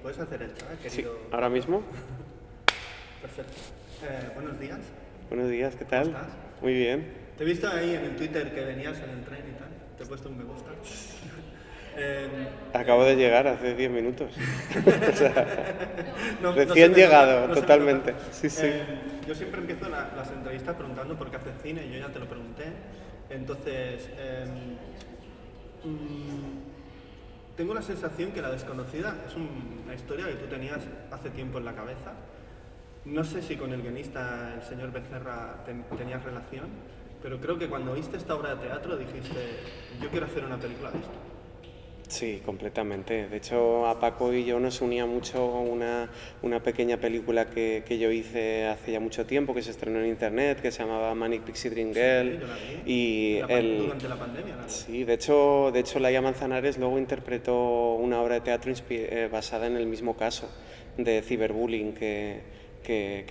puedes hacer el chat, Sí, querido. ahora mismo. Perfecto. Buenos días. Buenos días, ¿qué tal? ¿Cómo estás? Muy bien. Te he visto ahí en el Twitter que venías en el tren y tal. Te he puesto un me gusta. Acabo de llegar hace 10 minutos. O sea, No recién se me llegado, nota, no se me totalmente. nota. Sí, sí. Yo siempre empiezo las entrevistas preguntando por qué haces cine, yo ya te lo pregunté. Entonces, tengo la sensación que La desconocida es una historia que tú tenías hace tiempo en la cabeza. No sé si con el guionista, el señor Becerra, tenías relación, pero creo que cuando viste esta obra de teatro dijiste, yo quiero hacer una película de esto. Sí, completamente. De hecho, a Paco y yo nos unía mucho una pequeña película que yo hice hace ya mucho tiempo, que se estrenó en internet, que se llamaba Manic Pixie Dream Girl. Sí, yo la vi. Y Durante la pandemia la vi. Sí, de hecho Laia Manzanares luego interpretó una obra de teatro basada en el mismo caso de ciberbullying que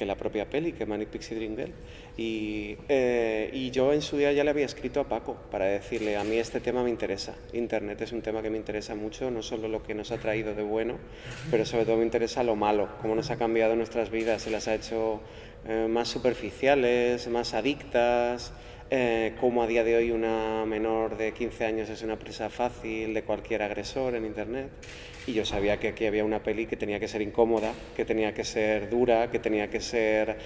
la propia peli, que Manic Pixie Dream Girl. Y yo en su día ya le había escrito a Paco para decirle, a mí este tema me interesa, Internet es un tema que me interesa mucho, no solo lo que nos ha traído de bueno, pero sobre todo me interesa lo malo, cómo nos ha cambiado nuestras vidas, se las ha hecho más superficiales, más adictas, cómo a día de hoy una menor de 15 años es una presa fácil de cualquier agresor en Internet. Y yo sabía que aquí había una peli que tenía que ser incómoda, que tenía que ser dura, que tenía que ser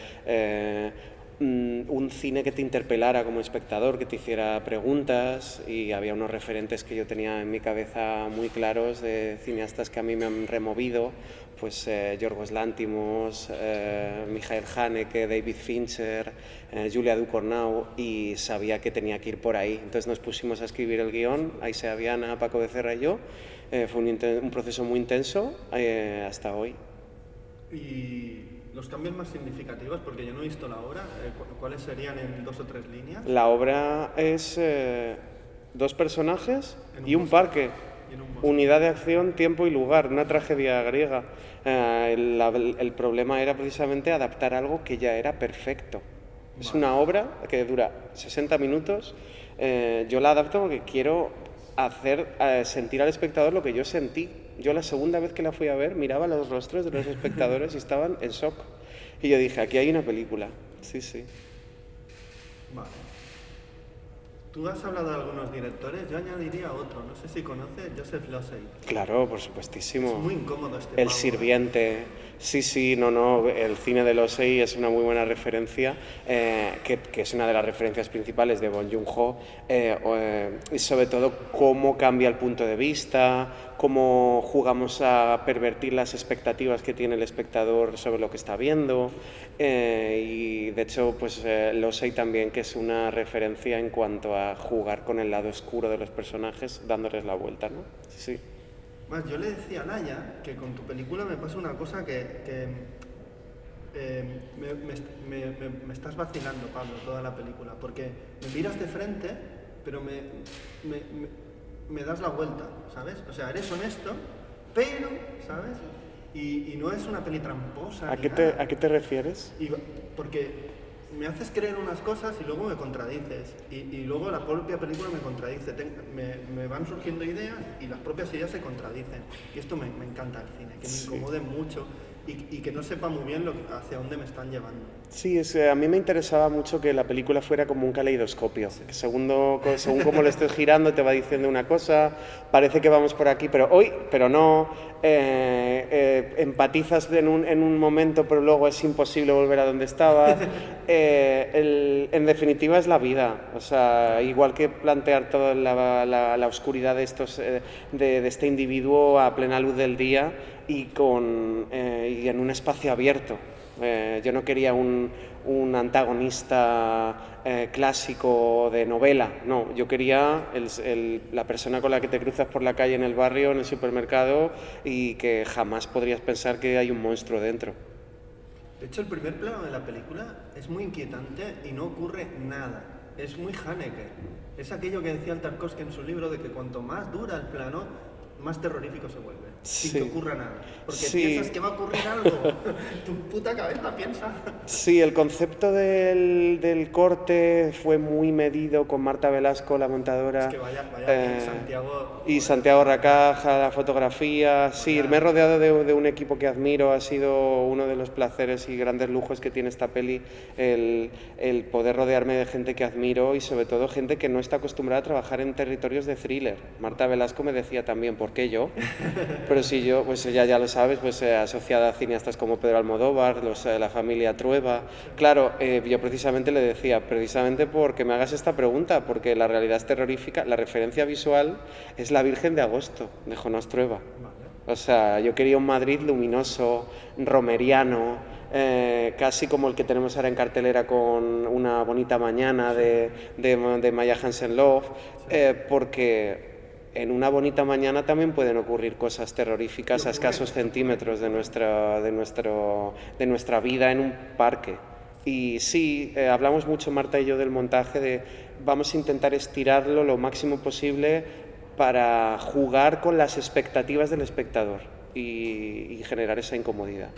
un cine que te interpelara como espectador, que te hiciera preguntas, y había unos referentes que yo tenía en mi cabeza muy claros de cineastas que a mí me han removido, pues Yorgos Lanthimos, Michael Haneke, David Fincher, Julia Ducournau, y sabía que tenía que ir por ahí. Entonces nos pusimos a escribir el guión, Aisea Viana, Paco Becerra y yo. Fue un proceso muy intenso hasta hoy. Y los cambios más significativos, porque yo no he visto la obra, ¿cuáles serían en 2 o 3 líneas? La obra es 2 personajes En y un bosque. parque. Y en un bosque. Unidad de acción, tiempo y lugar, una tragedia griega. El problema era precisamente adaptar algo que ya era perfecto. Es una obra que dura 60 minutos. Yo la adapto porque quiero hacer sentir al espectador lo que yo sentí. Yo la segunda vez que la fui a ver miraba los rostros de los espectadores y estaban en shock. Y yo dije, aquí hay una película. Sí, sí. Vale. Tú has hablado de algunos directores, yo añadiría otro, no sé si conoces Joseph Losey. Claro, por supuestísimo. Es muy incómodo este El pavo, sirviente. Sí, sí, no, el cine de Losey es una muy buena referencia, que es una de las referencias principales de Bong Joon-ho, y sobre todo cómo cambia el punto de vista, cómo jugamos a pervertir las expectativas que tiene el espectador sobre lo que está viendo, y de hecho pues Losey también, que es una referencia en cuanto a jugar con el lado oscuro de los personajes, dándoles la vuelta, ¿no? Sí. Más, yo le decía a Laia que con tu película me pasa una cosa que me estás vacilando, Pablo, toda la película, porque me miras de frente, pero me das la vuelta, ¿sabes? O sea, eres honesto, pero, ¿sabes? Y no es una peli tramposa. ¿A qué te refieres? Porque me haces creer unas cosas y luego me contradices. Y luego la propia película me contradice. Me van surgiendo ideas y las propias ideas se contradicen. Y esto me encanta el cine, que me incomode mucho y que no sepa muy bien hacia dónde me están llevando. Sí, a mí me interesaba mucho que la película fuera como un caleidoscopio, que según cómo lo estés girando te va diciendo una cosa, parece que vamos por aquí, pero hoy, pero no, empatizas en un momento, pero luego es imposible volver a donde estabas. En definitiva es la vida, o sea, igual que plantear toda la oscuridad de este individuo a plena luz del día y en un espacio abierto. Yo no quería un antagonista clásico de novela, no, yo quería la persona con la que te cruzas por la calle, en el barrio, en el supermercado, y que jamás podrías pensar que hay un monstruo dentro. De hecho, el primer plano de la película es muy inquietante y no ocurre nada. Es muy Haneke. Es aquello que decía Tarkovsky en su libro, de que cuanto más dura el plano, más terrorífico se vuelve, sin Sí. que ocurra nada. Porque Sí. piensas que va a ocurrir algo, tu puta cabeza piensa. Sí, el concepto del corte fue muy medido con Marta Velasco, la montadora. Es que vaya Santiago. Y joder. Santiago Racaja, la fotografía. Sí, Vaya. me he rodeado de un equipo que admiro. Ha sido uno de los placeres y grandes lujos que tiene esta peli, el poder rodearme de gente que admiro y sobre todo gente que no está acostumbrada a trabajar en territorios de thriller. Marta Velasco me decía también, ¿por qué yo? Pero si yo, pues ella ya lo sabes, pues asociada a cineastas como Pedro Almodóvar, la familia Trueba. Claro, yo precisamente le decía, precisamente porque me hagas esta pregunta, porque la realidad es terrorífica, la referencia visual es La Virgen de Agosto, de Jonás Trueba. Vale. O sea, yo quería un Madrid luminoso, romeriano, casi como el que tenemos ahora en cartelera con Una bonita mañana de Maya Hansen-Løve, porque en Una bonita mañana también pueden ocurrir cosas terroríficas a escasos centímetros de nuestra vida en un parque. Y sí, hablamos mucho Marta y yo del montaje, de vamos a intentar estirarlo lo máximo posible para jugar con las expectativas del espectador y generar esa incomodidad.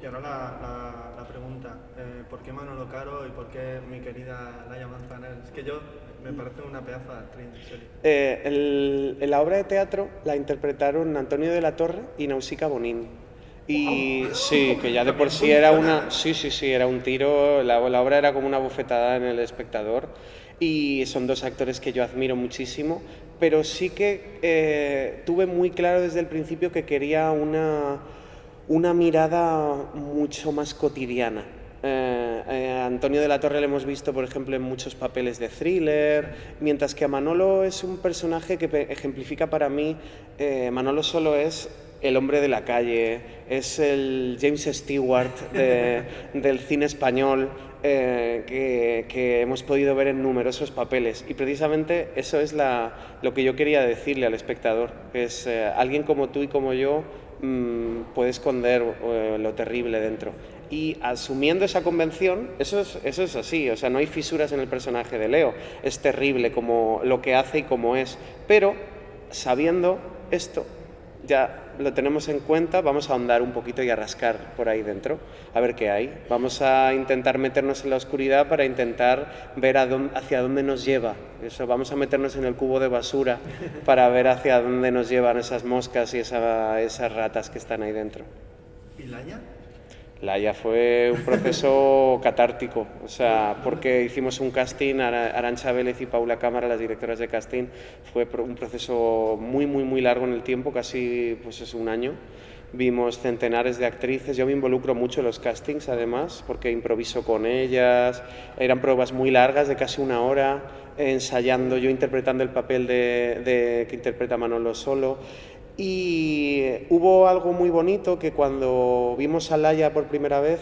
Y ahora la pregunta, ¿por qué Manolo Caro y por qué mi querida Laia Manzanares? Es que yo me parece una pedazo de actriz, en serio. La obra de teatro la interpretaron Antonio de la Torre y Nausicaa Bonín. Y sí, que ya de por sí era una... Sí, era un tiro, la obra era como una bofetada en el espectador y son dos actores que yo admiro muchísimo, pero sí que tuve muy claro desde el principio que quería una mirada mucho más cotidiana. A Antonio de la Torre le hemos visto, por ejemplo, en muchos papeles de thriller, mientras que a Manolo es un personaje que ejemplifica para mí, Manolo solo es el hombre de la calle, es el James Stewart del cine español, que hemos podido ver en numerosos papeles. Y precisamente eso es lo que yo quería decirle al espectador, es alguien como tú y como yo puede esconder lo terrible dentro. Y asumiendo esa convención, eso es así, o sea, no hay fisuras en el personaje de Leo, es terrible como lo que hace y cómo es, pero sabiendo esto, ya lo tenemos en cuenta, vamos a ahondar un poquito y a rascar por ahí dentro, a ver qué hay. Vamos a intentar meternos en la oscuridad para intentar ver hacia dónde nos lleva. Eso, vamos a meternos en el cubo de basura para ver hacia dónde nos llevan esas moscas y esas ratas que están ahí dentro. ¿Y Laia? Laia fue un proceso catártico, o sea, porque hicimos un casting, Arantxa Vélez y Paula Cámara, las directoras de casting, fue un proceso muy largo en el tiempo, casi pues es un año. Vimos centenares de actrices, yo me involucro mucho en los castings además, porque improviso con ellas, eran pruebas muy largas de casi una hora, ensayando, yo interpretando el papel que interpreta Manolo solo. Y hubo algo muy bonito que cuando vimos a Laia por primera vez,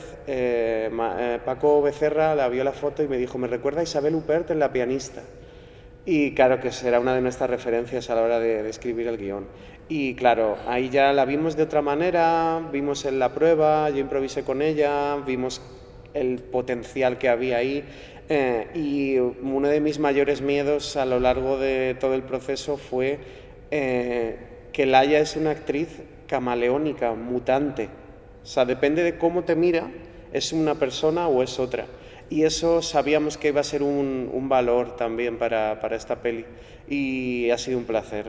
Paco Becerra la vio la foto y me dijo, me recuerda a Isabel Huppert en La pianista. Y claro que será una de nuestras referencias a la hora de escribir el guión. Y claro, ahí ya la vimos de otra manera, vimos en la prueba, yo improvisé con ella, vimos el potencial que había ahí. Y uno de mis mayores miedos a lo largo de todo el proceso fue que Laia es una actriz camaleónica, mutante. O sea, depende de cómo te mira, es una persona o es otra. Y eso sabíamos que iba a ser un valor también para esta peli. Y ha sido un placer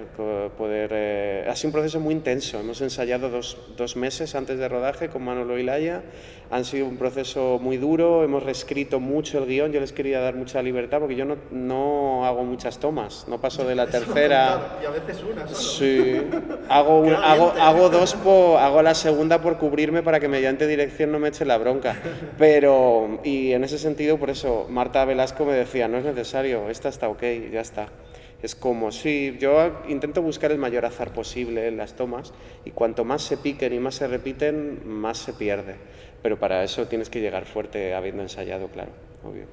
poder... ha sido un proceso muy intenso. Hemos ensayado dos meses antes de rodaje con Manolo y Laia. Han sido un proceso muy duro, hemos reescrito mucho el guión. Yo les quería dar mucha libertad porque yo no hago muchas tomas. No paso de la tercera... Y a veces una solo. Sí. Hago dos, hago la segunda por cubrirme para que mediante dirección no me eche la bronca. Pero, y en ese sentido, por eso, Marta Velasco me decía, no es necesario, esta está ok, ya está. Es como, sí, yo intento buscar el mayor azar posible en las tomas y cuanto más se piquen y más se repiten, más se pierde. Pero para eso tienes que llegar fuerte habiendo ensayado, claro, obvio.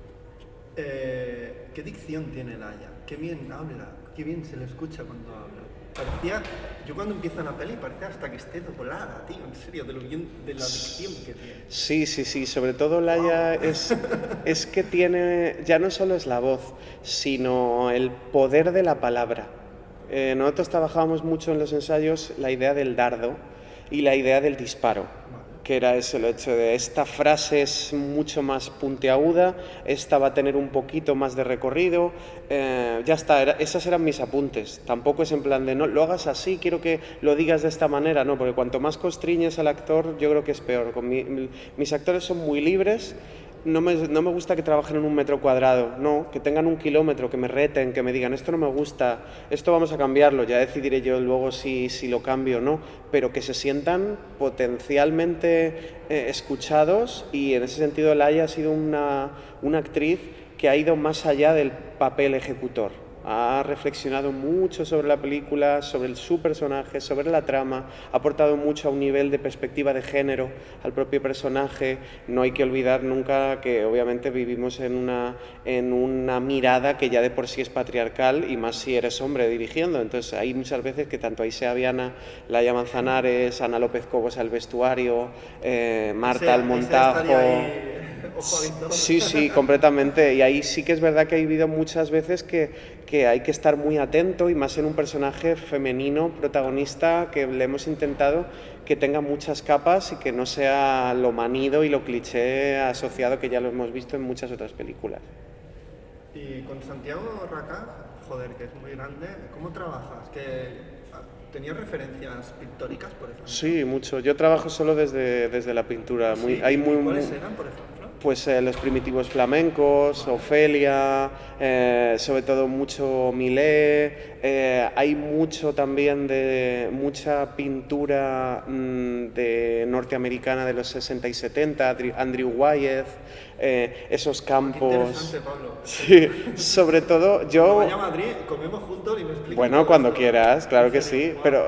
¿Qué dicción tiene Laia? Qué bien habla, qué bien se le escucha cuando habla. Parecía, yo cuando empieza la peli parece hasta que esté doblada, tío, en serio, de la dicción que tiene. Sí, sobre todo Laia es que tiene, ya no solo es la voz, sino el poder de la palabra. Nosotros trabajábamos mucho en los ensayos la idea del dardo y la idea del disparo, que era eso, el hecho de esta frase es mucho más puntiaguda, esta va a tener un poquito más de recorrido, ya está, esas eran mis apuntes. Tampoco es en plan de no lo hagas así, quiero que lo digas de esta manera, no, porque cuanto más constriñes al actor, yo creo que es peor. Mis actores son muy libres. No me gusta que trabajen en un metro cuadrado, no, que tengan 1 kilómetro, que me reten, que me digan esto no me gusta, esto vamos a cambiarlo, ya decidiré yo luego si lo cambio o no, pero que se sientan potencialmente escuchados, y en ese sentido Laia ha sido una actriz que ha ido más allá del papel ejecutor. Ha reflexionado mucho sobre la película, sobre su personaje, sobre la trama, ha aportado mucho a un nivel de perspectiva de género al propio personaje. No hay que olvidar nunca que obviamente vivimos en una mirada que ya de por sí es patriarcal, y más si eres hombre dirigiendo. Entonces hay muchas veces que tanto Aisea Viana, Laia Manzanares, Ana López Cobos al vestuario, Marta al montaje. Sí, completamente. Y ahí sí que es verdad que ha habido muchas veces que hay que estar muy atento, y más en un personaje femenino protagonista que le hemos intentado que tenga muchas capas y que no sea lo manido y lo cliché asociado, que ya lo hemos visto en muchas otras películas. Y con Santiago Racaz, joder, que es muy grande, ¿cómo trabajas? ¿Tenías referencias pictóricas, por ejemplo? Sí, mucho. Yo trabajo solo desde la pintura. Sí, ¿cuáles eran, por ejemplo? Pues los primitivos flamencos, Ofelia, sobre todo mucho Millet, hay mucho también de mucha pintura de norteamericana de los 60 y 70, Andrew Wyeth, esos campos. Qué interesante, Pablo. Sí, sobre todo yo... Cuando vaya a Madrid, comemos juntos y me explicas. Bueno, cuando quieras, claro que sí, pero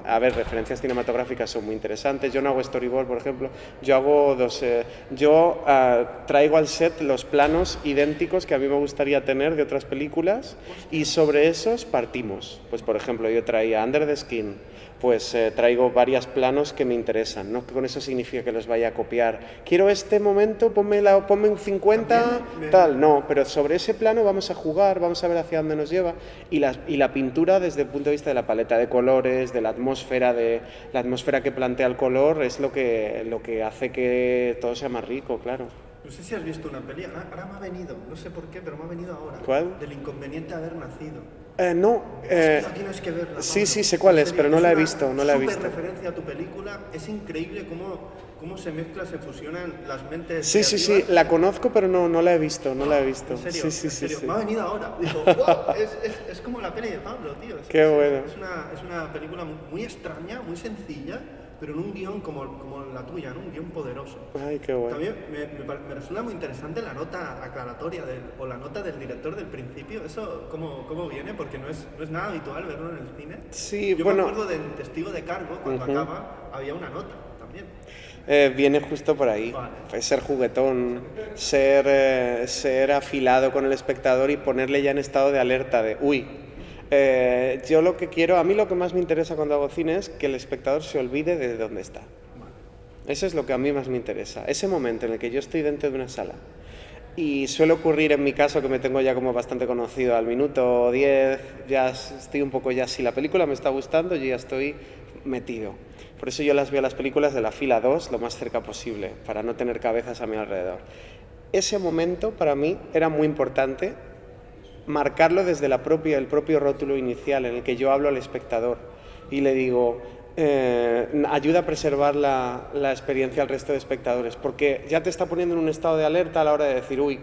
a ver, referencias cinematográficas son muy interesantes. Yo no hago storyboard, por ejemplo, yo hago traigo al set los planos idénticos que a mí me gustaría tener de otras películas, y sobre esos partimos. Pues por ejemplo, yo traía Under the Skin, pues traigo varios planos que me interesan, no que con eso significa que los vaya a copiar. Quiero este momento, ponme un 50, tal, no, pero sobre ese plano vamos a jugar, vamos a ver hacia dónde nos lleva, y la pintura desde el punto de vista de la paleta de colores, de la atmósfera que plantea el color, es lo que hace que todo sea más rico, claro. No sé si has visto una peli, ahora me ha venido, no sé por qué, pero me ha venido ahora. ¿Cuál? Del inconveniente de haber nacido. No. Hostia, tienes que verla, Pablo. Sí, sé cuál es, pero no la he visto. Es una referencia a tu película, es increíble cómo se mezclan, se fusionan las mentes. Sí, la conozco, pero no la he visto, ¿En serio? Sí. Me ha venido ahora. Digo, wow, es como la peli de Pablo, tío. Qué bueno. Es una película muy extraña, muy sencilla, pero en un guión como la tuya, ¿no? Un guión poderoso. Ay, qué bueno. También me resulta muy interesante la nota aclaratoria o la nota del director del principio. ¿Eso cómo viene? Porque no es nada habitual verlo en el cine. Sí, Yo me acuerdo del Testigo de Cargo, cuando acaba, había una nota también. Viene justo por ahí. Vale. Ser juguetón, ser afilado con el espectador y ponerle ya en estado de alerta de uy. Yo lo que quiero, a mí lo que más me interesa cuando hago cine es que el espectador se olvide de dónde está. Eso es lo que a mí más me interesa. Ese momento en el que yo estoy dentro de una sala. Y suele ocurrir en mi caso, que me tengo ya como bastante conocido, al minuto 10, ya estoy un poco si la película me está gustando, yo ya estoy metido. Por eso yo las veo las películas de la fila 2 lo más cerca posible, para no tener cabezas a mi alrededor. Ese momento para mí era muy importante, marcarlo desde el propio rótulo inicial, en el que yo hablo al espectador y le digo, ayuda a preservar la experiencia al resto de espectadores, porque ya te está poniendo en un estado de alerta a la hora de decir, uy,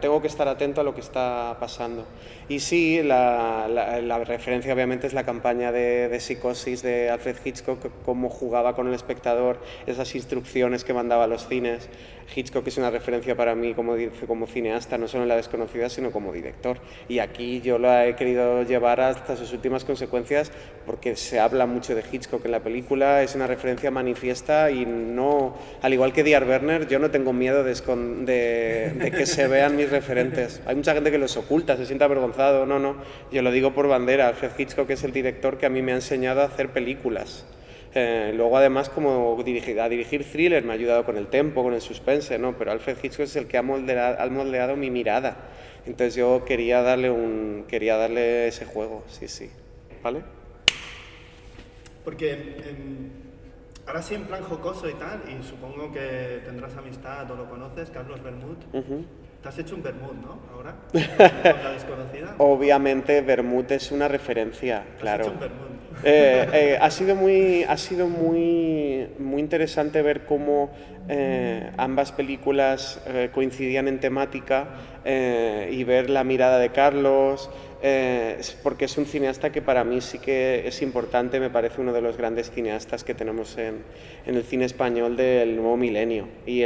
tengo que estar atento a lo que está pasando. Y sí, la referencia obviamente es la campaña de Psicosis de Alfred Hitchcock, cómo jugaba con el espectador, esas instrucciones que mandaba a los cines. Hitchcock es una referencia para mí como cineasta, no solo en La desconocida, sino como director. Y aquí yo lo he querido llevar hasta sus últimas consecuencias, porque se habla mucho de Hitchcock en la película, es una referencia manifiesta, y no, al igual que D.R. Werner, yo no tengo miedo de que se vean mis referentes. Hay mucha gente que los oculta, se siente avergonzado. No, yo lo digo por bandera. Alfred Hitchcock es el director que a mí me ha enseñado a hacer películas. Luego además como a dirigir thriller me ha ayudado con el tempo, con el suspense, ¿no? Pero Alfred Hitchcock es el que ha moldeado mi mirada. Entonces yo quería darle ese juego, sí, ¿vale? Porque ahora sí en plan jocoso y tal, y supongo que tendrás amistad o lo conoces, Carlos Bermud. Te has hecho un Bermud, ¿no? Ahora, con La desconocida. Obviamente Bermud es una referencia, claro. Has hecho un Bermud. Ha sido muy interesante ver cómo ambas películas coincidían en temática y ver la mirada de Carlos, porque es un cineasta que para mí sí que es importante, me parece uno de los grandes cineastas que tenemos en el cine español del nuevo milenio, y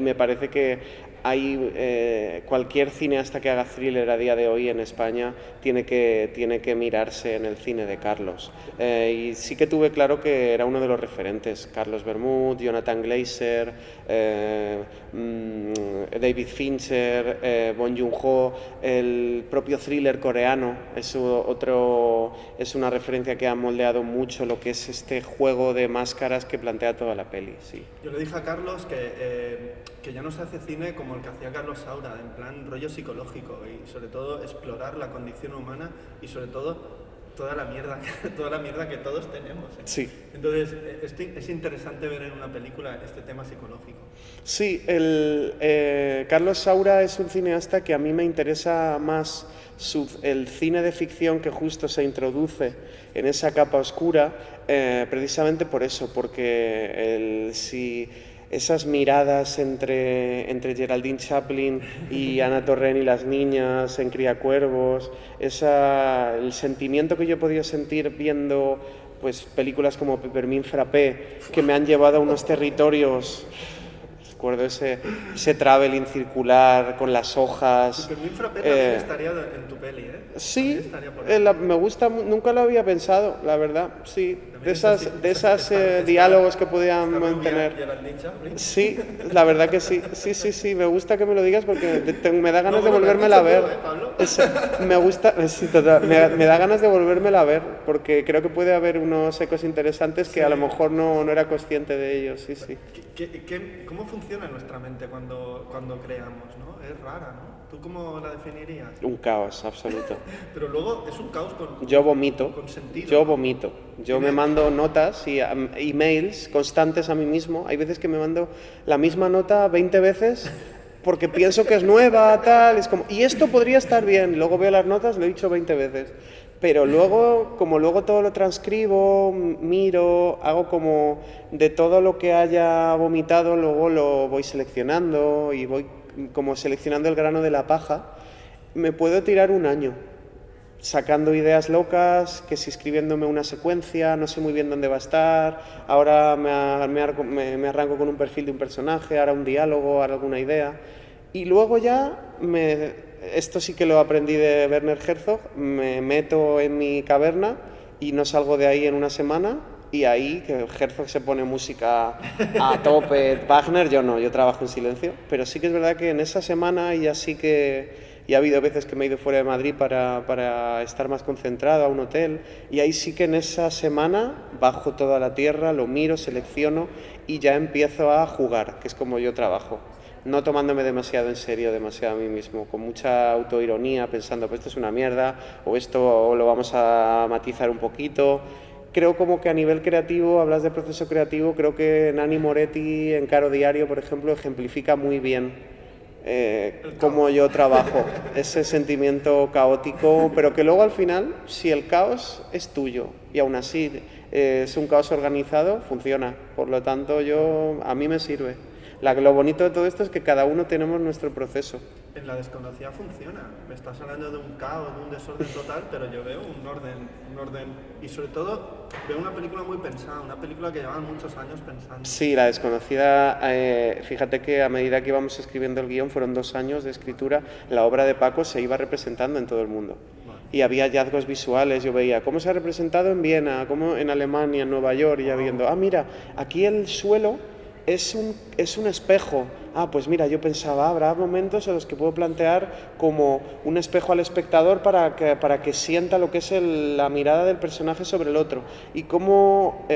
me parece que cualquier cineasta que haga thriller a día de hoy en España tiene que mirarse en el cine de Carlos. Y sí que tuve claro que era uno de los referentes. Carlos Bermud, Jonathan Glazer, David Fincher, Bong Joon-ho, el propio thriller coreano es una referencia que ha moldeado mucho lo que es este juego de máscaras que plantea toda la peli. Sí. Yo le dije a Carlos que ya no se hace cine como el que hacía Carlos Saura, en plan rollo psicológico, y sobre todo explorar la condición humana y sobre todo toda la mierda que todos tenemos. Sí. Entonces es interesante ver en una película este tema psicológico. Sí, Carlos Saura es un cineasta que a mí me interesa más el cine de ficción, que justo se introduce en esa capa oscura, precisamente por eso, porque esas miradas entre Geraldine Chaplin y Ana Torrent y las niñas en Criacuervos, el sentimiento que yo he podido sentir viendo pues películas como Peppermint Frappé, que me han llevado a unos territorios. Recuerdo ese traveling circular con las hojas. Peppermint Frappé también estaría en tu peli, ¿eh? Sí, me gusta, nunca lo había pensado, la verdad, sí. De esas diálogos que podían mantener. Sí, la verdad que sí, me gusta que me lo digas porque me da ganas de volvérmela a ver. Me gusta, sí, total, me da ganas de volvérmela a ver porque creo que puede haber unos ecos interesantes que a lo mejor no era consciente de ellos, sí. ¿Cómo funciona nuestra mente cuando creamos, no? Es rara, ¿no? ¿Tú cómo la definirías? Un caos absoluto. Pero luego es un caos con Yo vomito. Con sentido. Yo vomito. Yo me mando notas y emails constantes a mí mismo. Hay veces que me mando la misma nota 20 veces porque pienso que es nueva, tal. Es como, y esto podría estar bien. Luego veo las notas, lo he dicho 20 veces. Pero luego, como luego todo lo transcribo, miro, hago como de todo lo que haya vomitado, luego lo voy seleccionando y voy como seleccionando el grano de la paja, me puedo tirar un año sacando ideas locas, que si escribiéndome una secuencia, no sé muy bien dónde va a estar, ahora me arranco con un perfil de un personaje, ahora un diálogo, ahora alguna idea, y luego ya esto sí que lo aprendí de Werner Herzog, me meto en mi caverna y no salgo de ahí en una semana. Y ahí, que Herzog se pone música a tope, Wagner, yo no, yo trabajo en silencio. Pero sí que es verdad que en esa semana ya ha habido veces que me he ido fuera de Madrid para estar más concentrado a un hotel. Y ahí sí que en esa semana bajo toda la tierra, lo miro, selecciono y ya empiezo a jugar, que es como yo trabajo. No tomándome demasiado en serio, demasiado a mí mismo, con mucha autoironía, pensando, pues esto es una mierda, o esto lo vamos a matizar un poquito. Creo como que a nivel creativo, hablas de proceso creativo, creo que Nanni Moretti en Caro Diario, por ejemplo, ejemplifica muy bien cómo yo trabajo, ese sentimiento caótico, pero que luego al final, si el caos es tuyo y aún así es un caos organizado, funciona. Por lo tanto, a mí me sirve. Lo bonito de todo esto es que cada uno tenemos nuestro proceso. En La desconocida funciona. Me estás hablando de un caos, de un desorden total, pero yo veo un orden y sobre todo veo una película muy pensada, una película que llevan muchos años pensando. Sí, La desconocida, fíjate que a medida que íbamos escribiendo el guión, fueron 2 años de escritura, la obra de Paco se iba representando en todo el mundo. Y había hallazgos visuales, yo veía cómo se ha representado en Viena, cómo en Alemania, en Nueva York, y ya viendo, mira, aquí el suelo es un espejo. Pues mira, yo pensaba, habrá momentos en los que puedo plantear como un espejo al espectador para que sienta lo que es la mirada del personaje sobre el otro. Y cómo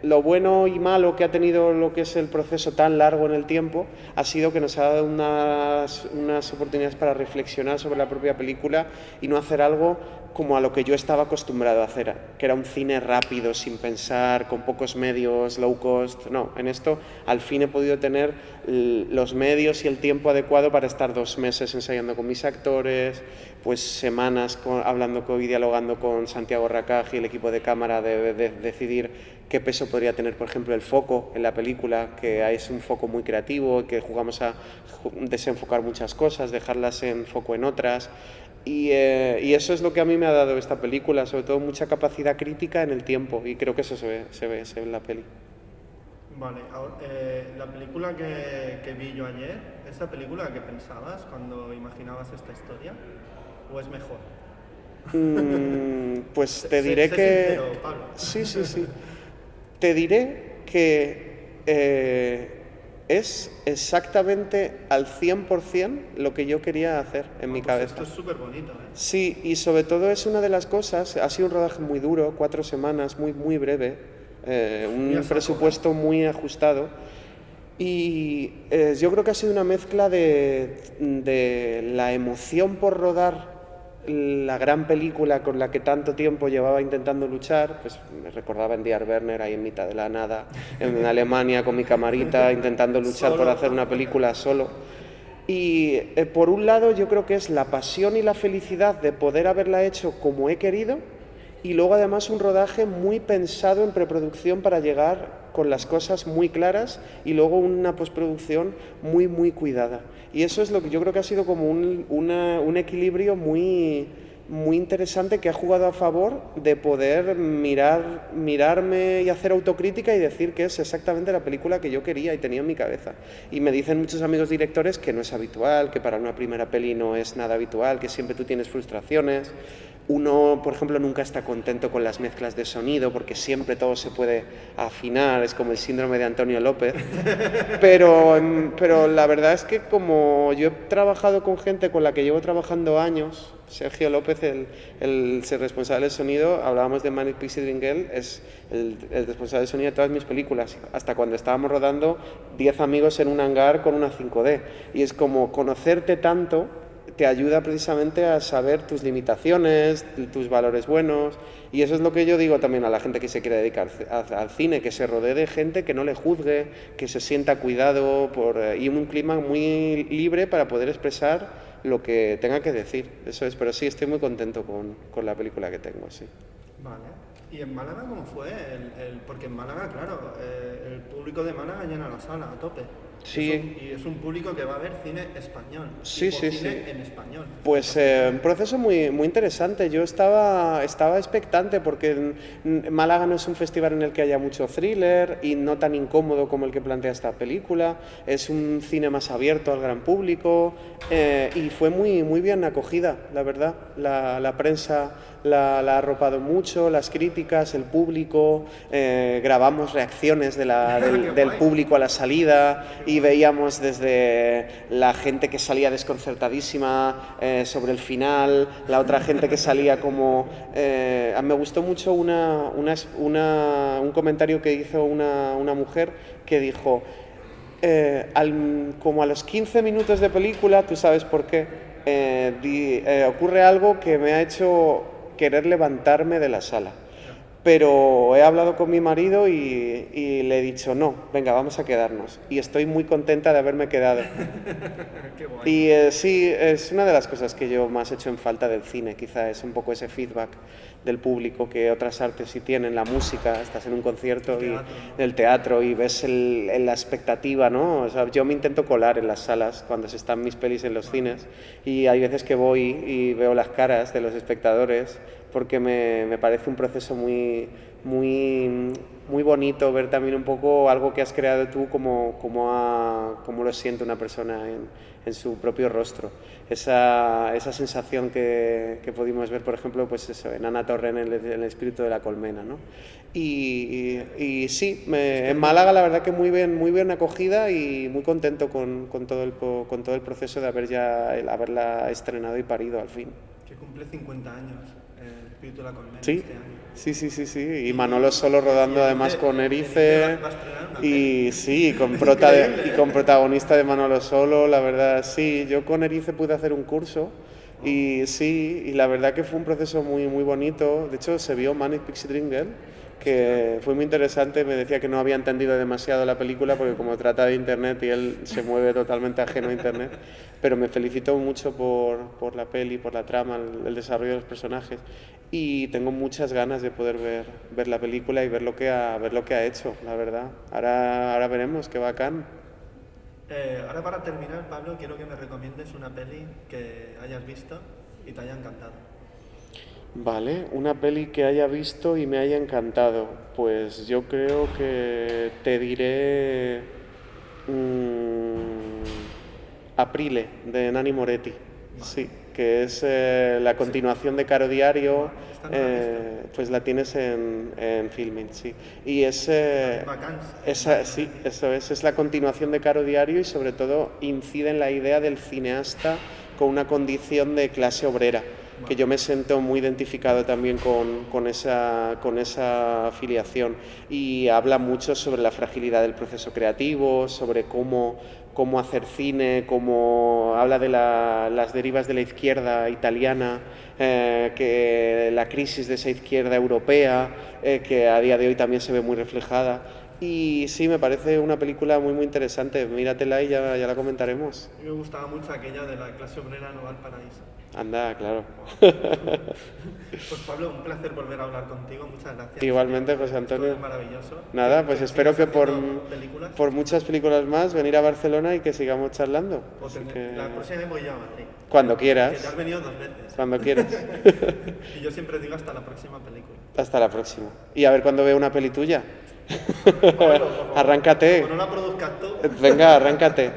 lo bueno y malo que ha tenido lo que es el proceso tan largo en el tiempo ha sido que nos ha dado unas oportunidades para reflexionar sobre la propia película y no hacer algo como a lo que yo estaba acostumbrado a hacer, que era un cine rápido, sin pensar, con pocos medios, low cost. No, en esto al fin he podido tener los medios y el tiempo adecuado para estar 2 meses ensayando con mis actores, pues semanas hablando y dialogando con Santiago Racaj y el equipo de cámara de decidir qué peso podría tener, por ejemplo, el foco en la película, que es un foco muy creativo, que jugamos a desenfocar muchas cosas, dejarlas en foco en otras. Y eso es lo que a mí me ha dado esta película, sobre todo mucha capacidad crítica en el tiempo, y creo que eso se ve en la peli. Vale, ahora, la película que vi yo ayer, ¿esta película qué pensabas cuando imaginabas esta historia? ¿O es mejor? Pues te diré sé que... sincero, Pablo. Sí. Te diré que es exactamente al 100% lo que yo quería hacer en mi cabeza. Esto es súper bonito, ¿eh? Sí, y sobre todo es una de las cosas, ha sido un rodaje muy duro, 4 semanas, muy breve, un presupuesto muy ajustado. Y yo creo que ha sido una mezcla de la emoción por rodar la gran película con la que tanto tiempo llevaba intentando luchar, pues me recordaba en Die Werner ahí en mitad de la nada, en Alemania con mi camarita, intentando luchar por hacer una película solo. Y por un lado yo creo que es la pasión y la felicidad de poder haberla hecho como he querido, y luego además un rodaje muy pensado en preproducción para llegar con las cosas muy claras y luego una postproducción muy cuidada. Y eso es lo que yo creo que ha sido como un equilibrio muy interesante, que ha jugado a favor de poder mirarme y hacer autocrítica y decir que es exactamente la película que yo quería y tenía en mi cabeza. Y me dicen muchos amigos directores que no es habitual, que para una primera peli no es nada habitual, que siempre tú tienes frustraciones. Uno, por ejemplo, nunca está contento con las mezclas de sonido porque siempre todo se puede afinar, es como el síndrome de Antonio López. Pero la verdad es que como yo he trabajado con gente con la que llevo trabajando años, Sergio López, el responsable del sonido, hablábamos de Manic Pixie Dream Girl, es el responsable del sonido de todas mis películas, hasta cuando estábamos rodando 10 amigos en un hangar con una 5D. Y es como conocerte tanto te ayuda precisamente a saber tus limitaciones, tus valores buenos, y eso es lo que yo digo también a la gente que se quiere dedicar al cine, que se rodee de gente que no le juzgue, que se sienta cuidado y un clima muy libre para poder expresar lo que tenga que decir. Eso es, pero sí, estoy muy contento con la película que tengo, sí. Vale. ¿Y en Málaga cómo fue? Porque en Málaga, claro, el público de Málaga llena la sala a tope. Sí. Y es un público que va a ver cine español. Sí. Cine en español. Pues un proceso muy interesante. Yo estaba expectante porque Málaga no es un festival en el que haya mucho thriller y no tan incómodo como el que plantea esta película. Es un cine más abierto al gran público y fue muy bien acogida, la verdad. La prensa la ha arropado mucho, las críticas, el público, grabamos reacciones del público a la salida y veíamos desde la gente que salía desconcertadísima sobre el final, la otra gente que salía como... me gustó mucho un comentario que hizo una mujer que dijo, como a los 15 minutos de película, tú sabes por qué, ocurre algo que me ha hecho querer levantarme de la sala. Pero he hablado con mi marido y le he dicho, no, venga, vamos a quedarnos. Y estoy muy contenta de haberme quedado. Qué guay. Y sí, es una de las cosas que yo más echo en falta del cine, quizá es un poco ese feedback del público que otras artes sí tienen, la música, estás en un concierto y el teatro y ves la expectativa, ¿no? O sea, yo me intento colar en las salas cuando se están mis pelis en los cines y hay veces que voy y veo las caras de los espectadores porque me parece un proceso muy bonito ver también un poco algo que has creado tú, como lo siente una persona en su propio rostro. Esa sensación que pudimos ver, por ejemplo, pues eso, en Ana Torre, en el espíritu de la colmena, ¿no? Y sí, en Málaga la verdad que muy bien acogida y muy contento con todo el proceso de haberla estrenado y parido al fin. Que cumple 50 años el espíritu de la colmena Sí, este año. sí. Y Manolo Solo rodando además con Erice. Va a estrenar una Y peli. sí, Increíble. y con protagonista de Manolo Solo, la verdad, sí. Yo con Erice pude hacer un curso y sí, y la verdad que fue un proceso muy bonito. De hecho, se vio Manic Pixie Dream Girl, que fue muy interesante. Me decía que no había entendido demasiado la película porque como trata de internet y él se mueve totalmente ajeno a internet, pero me felicitó mucho por la peli, por la trama, el desarrollo de los personajes y tengo muchas ganas de poder ver la película y ver lo que ha hecho, la verdad. Ahora veremos, qué bacán. Ahora para terminar, Pablo, quiero que me recomiendes una peli que hayas visto y te haya encantado. Vale, una peli que haya visto y me haya encantado. Pues yo creo que te diré Aprile, de Nanni Moretti. Sí, que es la continuación de Caro Diario. Esta no la he visto. Pues la tienes en Filmin, sí. Y es sí, es la continuación de Caro Diario y sobre todo incide en la idea del cineasta con una condición de clase obrera, que yo me siento muy identificado también con esa afiliación, y habla mucho sobre la fragilidad del proceso creativo, sobre cómo hacer cine, cómo habla de las derivas de la izquierda italiana, que la crisis de esa izquierda europea, que a día de hoy también se ve muy reflejada. Y sí, me parece una película muy interesante. Míratela y ya la comentaremos. A mí me gustaba mucho aquella de la clase obrera no va al paraíso. Anda, claro. Pues Pablo, un placer volver a hablar contigo. Muchas gracias. Igualmente, José Antonio. Esto es maravilloso. Nada, pues espero que sigas haciendo películas. por muchas películas más venir a Barcelona y que sigamos charlando. La próxima vez voy yo a Madrid. Cuando Que ya quieras. has venido 2 veces. Cuando quieras. Y yo siempre digo hasta la próxima película. Hasta la próxima. Y a ver cuando veo una peli tuya. Pablo, por favor, Arráncate. como no la produzcas tú. Venga, arráncate.